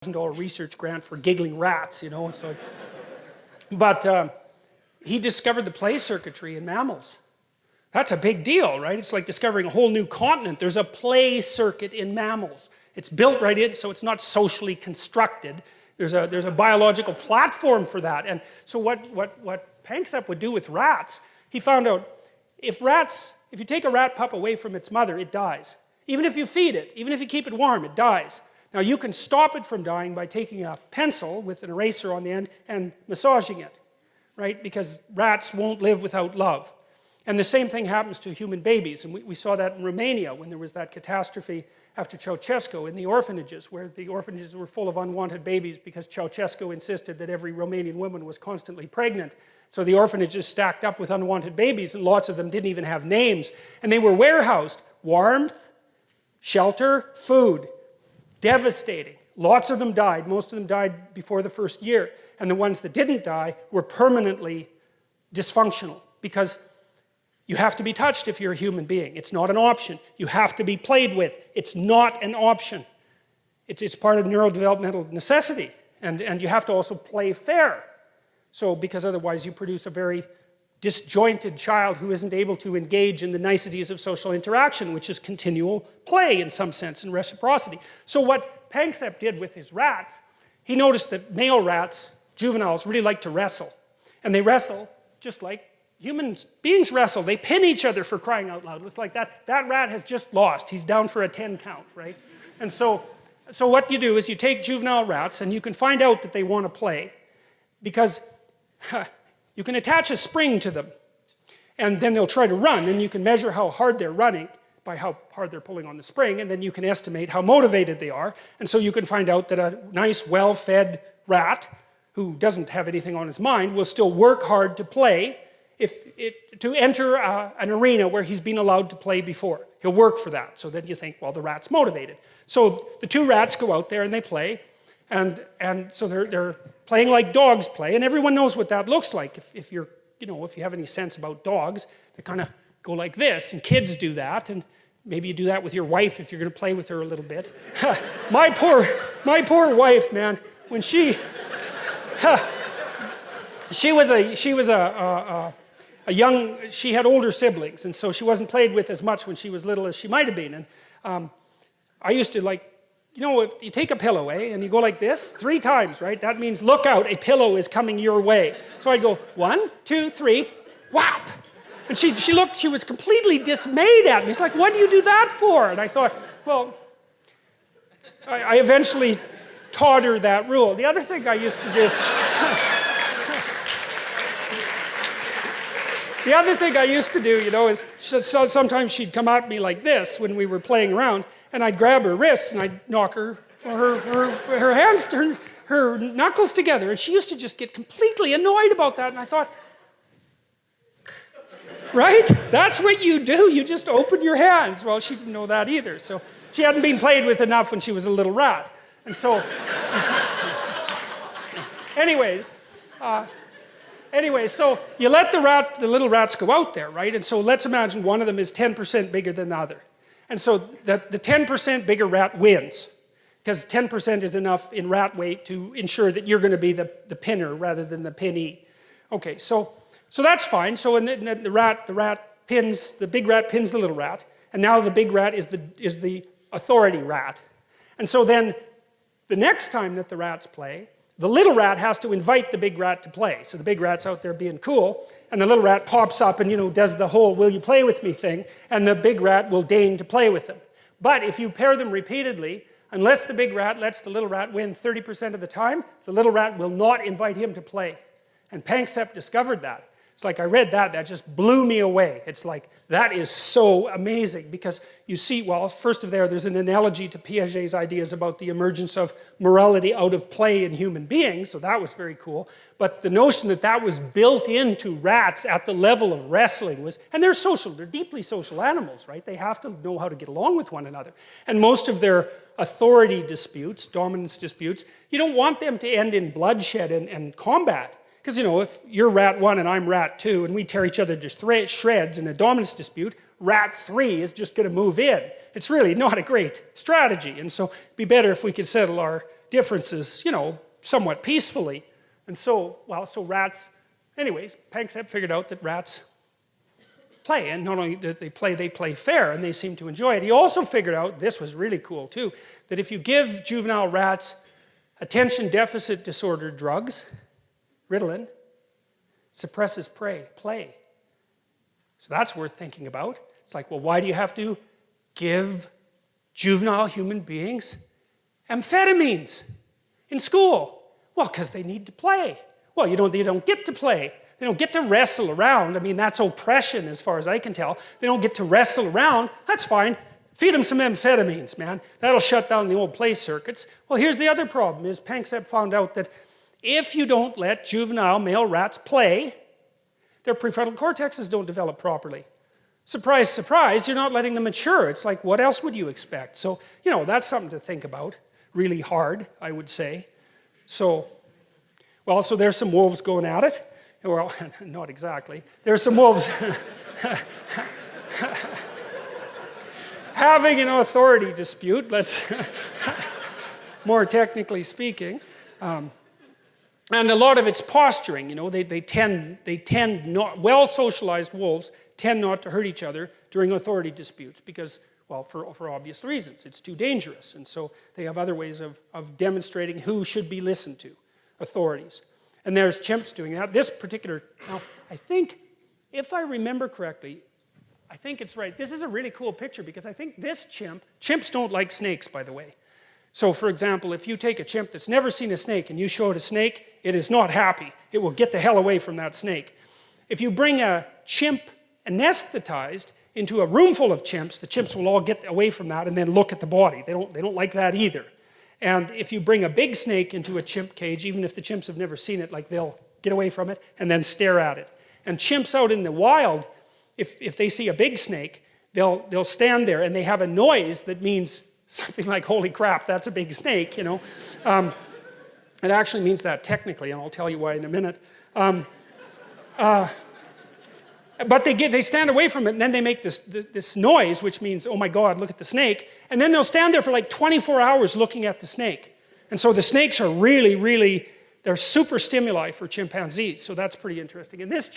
$1,000 research grant for giggling rats, you know. So, but he discovered the play circuitry in mammals. That's a big deal, right? It's like discovering a whole new continent. There's a play circuit in mammals. It's built right in, so it's not socially constructed. There's a biological platform for that. And so what Panksepp would do with rats, he found out if you take a rat pup away from its mother, it dies. Even if you feed it, even if you keep it warm, it dies. Now you can stop it from dying by taking a pencil with an eraser on the end and massaging it, right? Because rats won't live without love. And the same thing happens to human babies. And we saw that in Romania when there was that catastrophe after Ceausescu in the orphanages, where the orphanages were full of unwanted babies because Ceausescu insisted that every Romanian woman was constantly pregnant. So the orphanages stacked up with unwanted babies, and lots of them didn't even have names. And they were warehoused. Warmth, shelter, food. Devastating. Lots of them died. Most of them died before the first year. And the ones that didn't die were permanently dysfunctional, because you have to be touched if you're a human being. It's not an option. You have to be played with. It's not an option. It's part of neurodevelopmental necessity. And you have to also play fair. So, because otherwise you produce a very disjointed child who isn't able to engage in the niceties of social interaction, which is continual play in some sense and reciprocity. So what Panksepp did with his rats, he noticed that male rats, juveniles, really like to wrestle. And they wrestle just like human beings wrestle. They pin each other, for crying out loud. It's like that rat has just lost. He's down for a 10 count, right? And so what you do is you take juvenile rats and you can find out that they want to play, because you can attach a spring to them and then they'll try to run, and you can measure how hard they're running by how hard they're pulling on the spring, and then you can estimate how motivated they are. And so you can find out that a nice, well-fed rat who doesn't have anything on his mind will still work hard to play to enter an arena where he's been allowed to play before. He'll work for that. So then you think, well, the rat's motivated. So the two rats go out there and they play, and so they're playing like dogs play, and everyone knows what that looks like. If you have any sense about dogs, they kind of go like this, and kids do that, and maybe you do that with your wife if you're going to play with her a little bit. my poor wife, man, when she had older siblings, and so she wasn't played with as much when she was little as she might have been. And I used to, like, if you take a pillow, and you go like this 3 times, right? That means look out, a pillow is coming your way. So I'd go 1, 2, 3, whap! And she was completely dismayed at me. It's like, what do you do that for? And I thought, well, I eventually taught her that rule. The other thing I used to do... The other thing I used to do, is sometimes she'd come at me like this when we were playing around, and I'd grab her wrists and I'd knock her hands, her knuckles together, and she used to just get completely annoyed about that. And I thought, right? That's what you do. You just open your hands. Well, she didn't know that either. So she hadn't been played with enough when she was a little rat. And so, Anyway, so you let the little rats go out there, right? And so let's imagine one of them is 10% bigger than the other. And so the 10% bigger rat wins, because 10% is enough in rat weight to ensure that you're going to be the pinner rather than the pinnee. Okay, so that's fine. So the big rat pins the little rat, and now the big rat is the authority rat. And so then the next time that the rats play, the little rat has to invite the big rat to play. So the big rat's out there being cool, and the little rat pops up and, does the whole will you play with me thing, and the big rat will deign to play with them. But if you pair them repeatedly, unless the big rat lets the little rat win 30% of the time, the little rat will not invite him to play. And Panksepp discovered that. It's like, I read that just blew me away. It's like, that is so amazing, because you see, well, first of there's an analogy to Piaget's ideas about the emergence of morality out of play in human beings, so that was very cool. But the notion that was built into rats at the level of wrestling was, and they're deeply social animals, right? They have to know how to get along with one another. And most of their authority disputes, dominance disputes, you don't want them to end in bloodshed and combat. Because, if you're rat 1 and I'm rat 2 and we tear each other to shreds in a dominance dispute, rat 3 is just going to move in. It's really not a great strategy. And so it'd be better if we could settle our differences, you know, somewhat peacefully. And so, well, so rats, anyways, Panksepp figured out that rats play, and not only that they play fair, and they seem to enjoy it. He also figured out, this was really cool too, that if you give juvenile rats attention deficit disorder drugs, Ritalin, suppresses play. So that's worth thinking about. It's like, well, why do you have to give juvenile human beings amphetamines in school? Well, because they need to play. Well, they don't get to play. They don't get to wrestle around. I mean, that's oppression as far as I can tell. They don't get to wrestle around. That's fine. Feed them some amphetamines, man. That'll shut down the old play circuits. Well, here's the other problem, is Panksepp found out that if you don't let juvenile male rats play, their prefrontal cortexes don't develop properly. Surprise, surprise, you're not letting them mature. It's like, what else would you expect? So, you know, that's something to think about. Really hard, I would say. So, well, so there's some wolves going at it. Well, not exactly. There's some wolves having an authority dispute, let's more technically speaking. And a lot of it's posturing, you know, they tend not, well-socialized wolves tend not to hurt each other during authority disputes because, well, for obvious reasons. It's too dangerous, and so they have other ways of demonstrating who should be listened to, authorities. And there's chimps doing that. This particular, now, I think, if I remember correctly, I think it's right. This is a really cool picture because I think this chimps don't like snakes, by the way. So, for example, if you take a chimp that's never seen a snake and you show it a snake, it is not happy. It will get the hell away from that snake. If you bring a chimp anesthetized into a room full of chimps, the chimps will all get away from that and then look at the body. They don't like that either. And if you bring a big snake into a chimp cage, even if the chimps have never seen it, like they'll get away from it and then stare at it. And chimps out in the wild, if they see a big snake, they'll stand there and they have a noise that means something like, holy crap, that's a big snake, you know. It actually means that technically, and I'll tell you why in a minute. But they stand away from it, and then they make this noise, which means, oh my God, look at the snake. And then they'll stand there for like 24 hours looking at the snake. And so the snakes are really, really, they're super stimuli for chimpanzees, so that's pretty interesting. And this